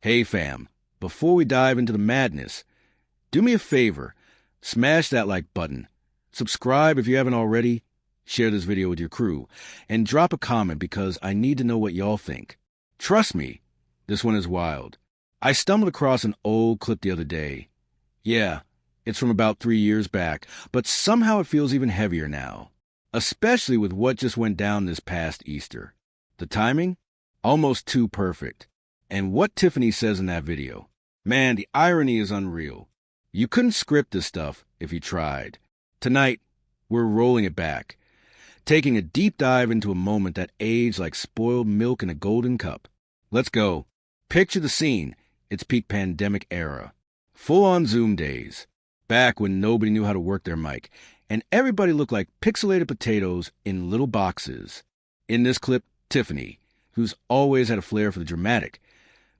Hey fam, before we dive into the madness, do me a favor, smash that like button, subscribe if you haven't already, share this video with your crew, and drop a comment because I need to know what y'all think. Trust me, this one is wild. I stumbled across an old clip the other day. Yeah, it's from about 3 years back, but somehow it feels even heavier now, especially with what just went down this past Easter. The timing? Almost too perfect. And what Tiffany says in that video. Man, the irony is unreal. You couldn't script this stuff if you tried. Tonight, we're rolling it back, taking a deep dive into a moment that aged like spoiled milk in a golden cup. Let's go. Picture the scene. It's peak pandemic era. Full-on Zoom days. Back when nobody knew how to work their mic, and everybody looked like pixelated potatoes in little boxes. In this clip, Tiffany, who's always had a flair for the dramatic,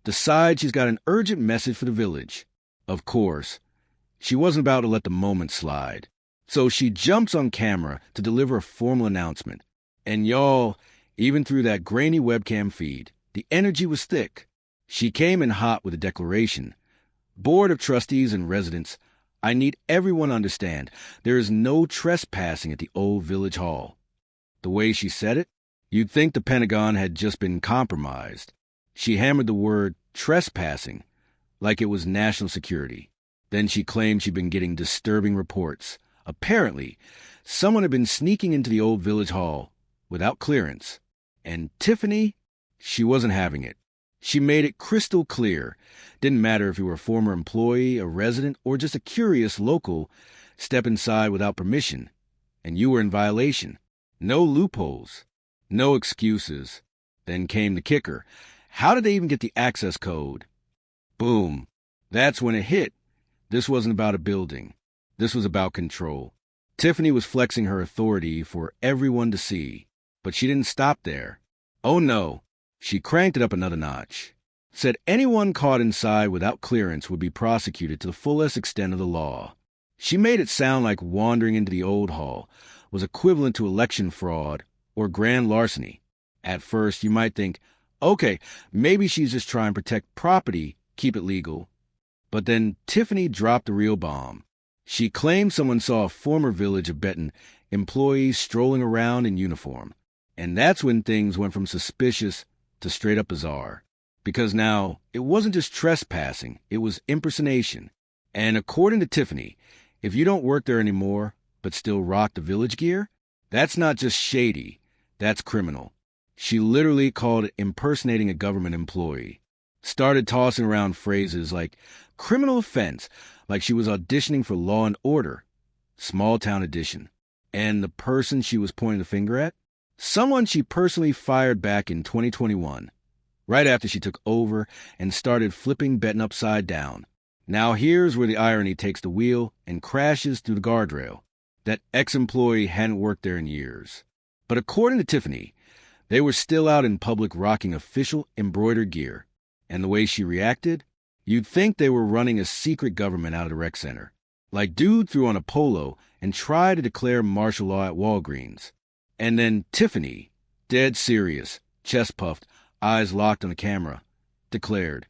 decides she's got an urgent message for the village. Of course, she wasn't about to let the moment slide. So she jumps on camera to deliver a formal announcement. And y'all, even through that grainy webcam feed, the energy was thick. She came in hot with a declaration. Board of Trustees and residents, I need everyone to understand there is no trespassing at the old village hall. The way she said it, you'd think the Pentagon had just been compromised. She hammered the word trespassing like it was national security. Then she claimed she'd been getting disturbing reports. Apparently, someone had been sneaking into the old village hall without clearance. And Tiffany, she wasn't having it. She made it crystal clear. Didn't matter if you were a former employee, a resident, or just a curious local, step inside without permission, and you were in violation. No loopholes. No excuses. Then came the kicker. How did they even get the access code? Boom. That's when it hit. This wasn't about a building. This was about control. Tiffany was flexing her authority for everyone to see. But she didn't stop there. Oh no. She cranked it up another notch. Said anyone caught inside without clearance would be prosecuted to the fullest extent of the law. She made it sound like wandering into the old hall was equivalent to election fraud or grand larceny. At first, you might think, okay, maybe she's just trying to protect property, keep it legal. But then Tiffany dropped the real bomb. She claimed someone saw a former Village of Benton employee strolling around in uniform. And that's when things went from suspicious to straight up bizarre. Because now, it wasn't just trespassing, it was impersonation. And according to Tiffany, if you don't work there anymore, but still rock the village gear, that's not just shady, that's criminal. She literally called it impersonating a government employee. Started tossing around phrases like criminal offense, like she was auditioning for Law and Order, small town edition. And the person she was pointing the finger at? Someone she personally fired back in 2021, right after she took over and started flipping Benton upside down. Now here's where the irony takes the wheel and crashes through the guardrail. That ex-employee hadn't worked there in years. But according to Tiffany, they were still out in public rocking official embroidered gear. And the way she reacted, you'd think they were running a secret government out of the rec center. Like dude threw on a polo and tried to declare martial law at Walgreens. And then Tiffany, dead serious, chest puffed, eyes locked on the camera, declared,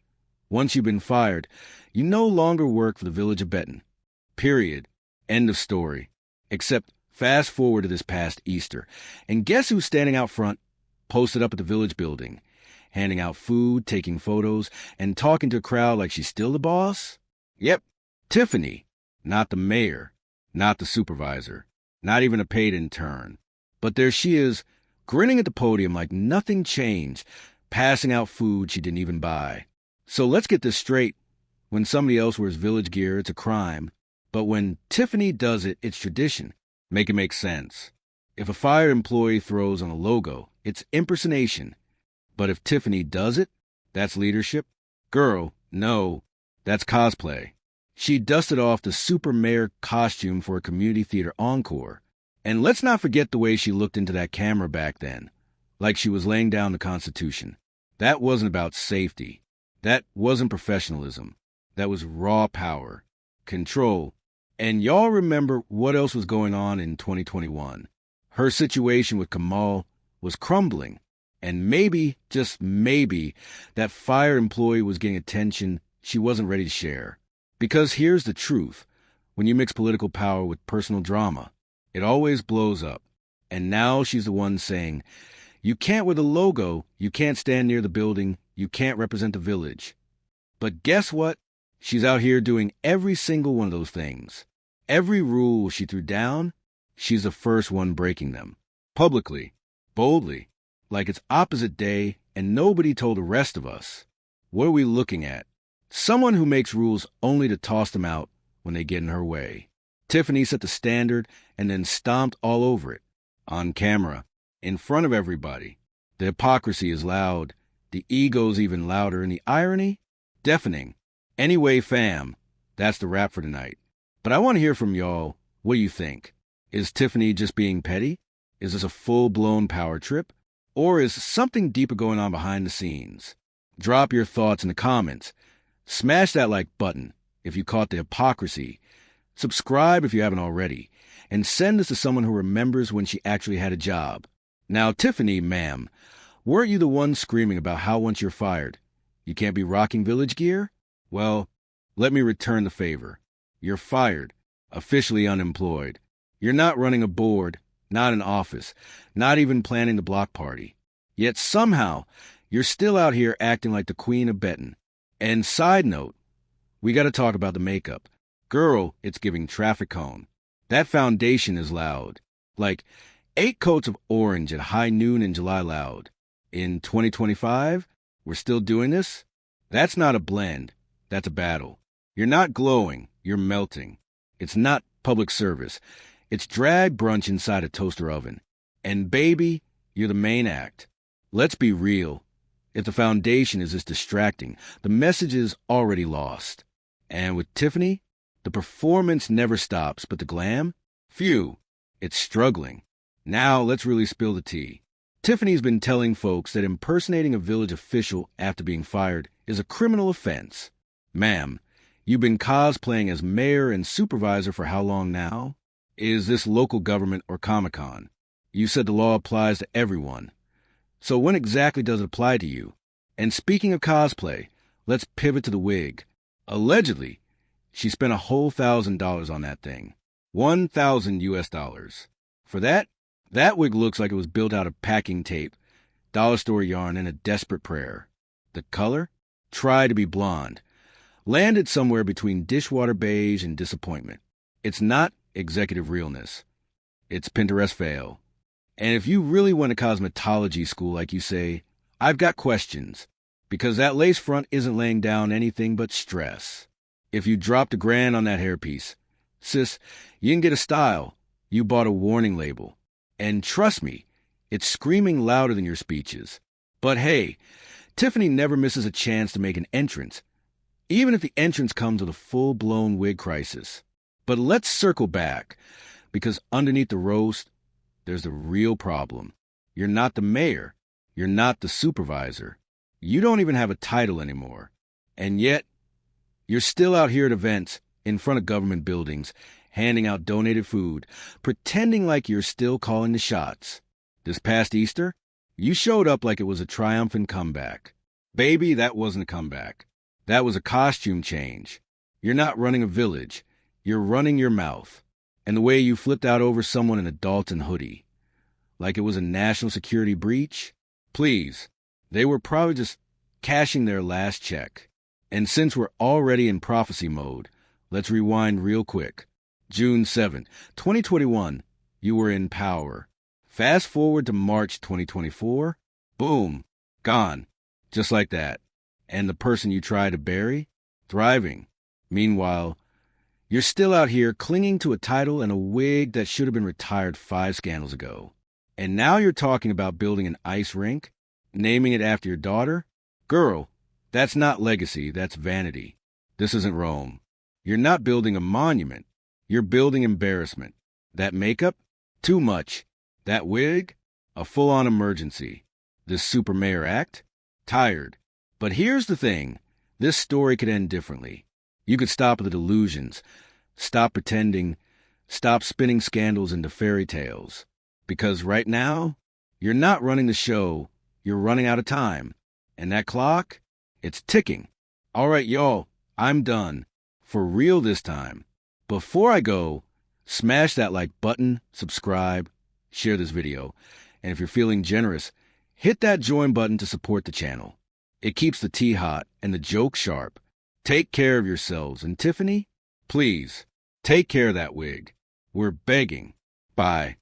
once you've been fired, you no longer work for the Village of Benton. Period. End of story. Except fast forward to this past Easter, and guess who's standing out front, posted up at the village building, handing out food, taking photos, and talking to a crowd like she's still the boss? Yep, Tiffany. Not the mayor, not the supervisor, not even a paid intern. But there she is, grinning at the podium like nothing changed, passing out food she didn't even buy. So let's get this straight. When somebody else wears village gear, it's a crime. But when Tiffany does it, it's tradition. Make it make sense. If a fired employee throws on a logo, it's impersonation. But if Tiffany does it, that's leadership. Girl, no, that's cosplay. She dusted off the super mayor costume for a community theater encore. And let's not forget the way she looked into that camera back then, like she was laying down the Constitution. That wasn't about safety. That wasn't professionalism. That was raw power, control. And y'all remember what else was going on in 2021. Her situation with Kamal was crumbling. And maybe, just maybe, that fired employee was getting attention she wasn't ready to share. Because here's the truth. When you mix political power with personal drama, it always blows up. And now she's the one saying, you can't wear the logo, you can't stand near the building, you can't represent the village. But guess what? She's out here doing every single one of those things. Every rule she threw down, she's the first one breaking them. Publicly, boldly, like it's opposite day and nobody told the rest of us. What are we looking at? Someone who makes rules only to toss them out when they get in her way. Tiffany set the standard and then stomped all over it. On camera, in front of everybody. The hypocrisy is loud. The ego's even louder. And the irony? Deafening. Anyway, fam, that's the wrap for tonight. But I want to hear from y'all. What do you think? Is Tiffany just being petty? Is this a full-blown power trip? Or is something deeper going on behind the scenes? Drop your thoughts in the comments. Smash that like button if you caught the hypocrisy. Subscribe if you haven't already. And send this to someone who remembers when she actually had a job. Now, Tiffany, ma'am, weren't you the one screaming about how once you're fired, you can't be rocking village gear? Well, let me return the favor. You're fired, officially unemployed. You're not running a board, not an office, not even planning the block party. Yet somehow, you're still out here acting like the queen of betting. And side note, we got to talk about the makeup. Girl, it's giving traffic cone. That foundation is loud. Like 8 coats of orange at high noon in July loud. In 2025, we're still doing this? That's not a blend. That's a battle. You're not glowing. You're melting. It's not public service. It's drag brunch inside a toaster oven. And baby, you're the main act. Let's be real. If the foundation is this distracting, the message is already lost. And with Tiffany, the performance never stops, but the glam? Phew, it's struggling. Now let's really spill the tea. Tiffany's been telling folks that impersonating a village official after being fired is a criminal offense. Ma'am, you've been cosplaying as mayor and supervisor for how long now? Is this local government or Comic-Con? You said the law applies to everyone. So when exactly does it apply to you? And speaking of cosplay, let's pivot to the wig. Allegedly, she spent a whole $1,000 on that thing. 1,000 US dollars. For that wig looks like it was built out of packing tape, dollar store yarn, and a desperate prayer. The color? Try to be blonde. Landed somewhere between dishwater beige and disappointment. It's not executive realness. It's Pinterest fail. And if you really went to cosmetology school like you say, I've got questions. Because that lace front isn't laying down anything but stress. If you dropped $1,000 on that hairpiece, sis, you didn't get a style. You bought a warning label. And trust me, it's screaming louder than your speeches. But hey, Tiffany never misses a chance to make an entrance, even if the entrance comes with a full-blown wig crisis. But let's circle back, because underneath the roast, there's the real problem. You're not the mayor. You're not the supervisor. You don't even have a title anymore. And yet, you're still out here at events, in front of government buildings, handing out donated food, pretending like you're still calling the shots. This past Easter, you showed up like it was a triumphant comeback. Baby, that wasn't a comeback. That was a costume change. You're not running a village. You're running your mouth. And the way you flipped out over someone in a Dalton hoodie. Like it was a national security breach. Please, they were probably just cashing their last check. And since we're already in prophecy mode, let's rewind real quick. June 7, 2021, you were in power. Fast forward to March 2024, boom, gone. Just like that. And the person you tried to bury? Thriving. Meanwhile, you're still out here clinging to a title and a wig that should have been retired 5 scandals ago. And now you're talking about building an ice rink? Naming it after your daughter? Girl, that's not legacy, that's vanity. This isn't Rome. You're not building a monument. You're building embarrassment. That makeup? Too much. That wig? A full-on emergency. This super mayor act? Tired. But here's the thing. This story could end differently. You could stop the delusions. Stop pretending. Stop spinning scandals into fairy tales. Because right now, you're not running the show. you're running out of time. And that clock, it's ticking. All right, y'all, I'm done. For real this time. Before I go, smash that like button, subscribe, share this video. And if you're feeling generous, hit that join button to support the channel. It keeps the tea hot and the joke sharp. Take care of yourselves. And Tiffany, please, take care of that wig. We're begging. Bye.